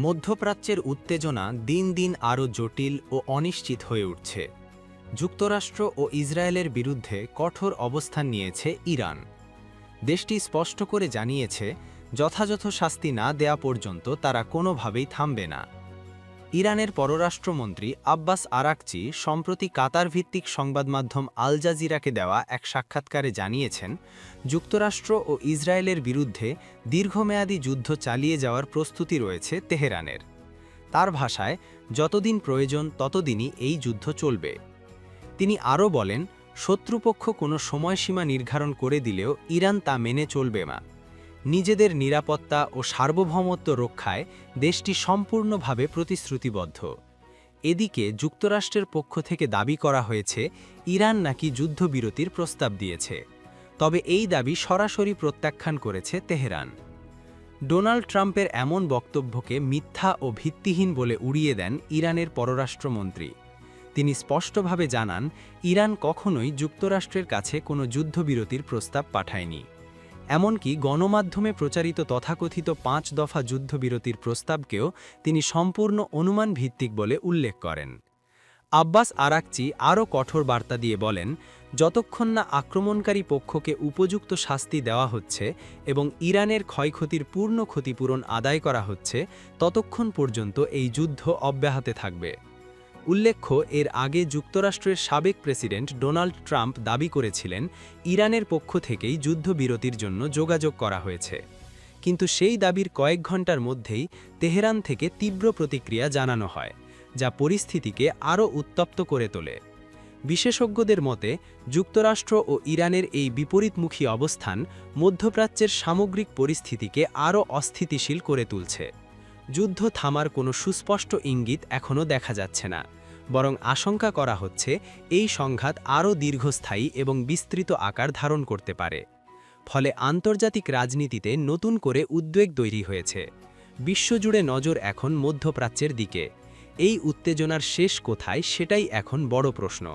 মধ্যপ্রাচ্যের উত্তেজনা দিন দিন আরও জটিল ও অনিশ্চিত হয়ে উঠছে। যুক্তরাষ্ট্র ও ইসরায়েলের বিরুদ্ধে কঠোর অবস্থান নিয়েছে ইরান। দেশটি স্পষ্ট করে জানিয়েছে, যথাযথ শাস্তি না দেয়া পর্যন্ত তারা কোনোভাবেই থামবে না। ইরানের পররাষ্ট্রমন্ত্রী আব্বাস আরাকচি সম্প্রতি কাতার ভিত্তিক সংবাদমাধ্যম আল জাজিরাকে দেওয়া এক সাক্ষাৎকারে জানিয়েছেন, যুক্তরাষ্ট্র ও ইসরায়েলের বিরুদ্ধে দীর্ঘমেয়াদী যুদ্ধ চালিয়ে যাওয়ার প্রস্তুতি রয়েছে তেহরানের। তার ভাষায়, যতদিন প্রয়োজন ততদিনই এই যুদ্ধ চলবে। তিনি আরও বলেন, শত্রুপক্ষ কোনো সময়সীমা নির্ধারণ করে দিলেও ইরান তা মেনে চলবে না। নিজেদের নিরাপত্তা ও সার্বভৌমত্ব রক্ষায় দেশটি সম্পূর্ণভাবে প্রতিশ্রুতিবদ্ধ। এদিকে যুক্তরাষ্ট্রের পক্ষ থেকে দাবি করা হয়েছে, ইরান নাকি যুদ্ধবিরতির প্রস্তাব দিয়েছে। তবে এই দাবি সরাসরি প্রত্যাখ্যান করেছে তেহরান। ডোনাল্ড ট্রাম্পের এমন বক্তব্যকে মিথ্যা ও ভিত্তিহীন বলে উড়িয়ে দেন ইরানের পররাষ্ট্রমন্ত্রী। তিনি স্পষ্টভাবে জানান, ইরান কখনোই যুক্তরাষ্ট্রের কাছে কোনো যুদ্ধবিরতির প্রস্তাব পাঠায়নি। এমনকি গণমাধ্যমে প্রচারিত তথাকথিত ৫ দফা যুদ্ধবিরতির প্রস্তাবকেও তিনি সম্পূর্ণ অনুমান ভিত্তিক বলে উল্লেখ করেন। আব্বাস আরাকচি আরও কঠোর বার্তা দিয়ে বলেন, যতক্ষণ না আক্রমণকারী পক্ষকে উপযুক্ত শাস্তি দেওয়া হচ্ছে এবং ইরানের ক্ষয়ক্ষতির পূর্ণ ক্ষতিপূরণ আদায় করা হচ্ছে, ততক্ষণ পর্যন্ত এই যুদ্ধ অব্যাহত থাকবে। উল্লেখ্য, এর আগে যুক্তরাষ্ট্রের সাবেক প্রেসিডেন্ট ডোনাল্ড ট্রাম্প দাবি করেছিলেন, ইরানের পক্ষ থেকেই যুদ্ধবিরতির জন্য যোগাযোগ করা হয়েছে। কিন্তু সেই দাবির কয়েক ঘন্টার মধ্যেই তেহরান থেকে তীব্র প্রতিক্রিয়া জানানো হয়, যা পরিস্থিতিকে আরও উত্তপ্ত করে তোলে। বিশেষজ্ঞদের মতে, যুক্তরাষ্ট্র ও ইরানের এই বিপরীতমুখী অবস্থান মধ্যপ্রাচ্যের সামগ্রিক পরিস্থিতিকে আরও অস্থিতিশীল করে তুলছে। যুদ্ধ থামার কোনো সুস্পষ্ট ইঙ্গিত এখনও দেখা যাচ্ছে না, বরং আশঙ্কা করা হচ্ছে এই সংঘাত আরও দীর্ঘস্থায়ী এবং বিস্তৃত আকার ধারণ করতে পারে। ফলে আন্তর্জাতিক রাজনীতিতে নতুন করে উদ্বেগ তৈরি হয়েছে। বিশ্বজুড়ে নজর এখন মধ্যপ্রাচ্যের দিকে। এই উত্তেজনার শেষ কোথায়, সেটাই এখন বড় প্রশ্ন।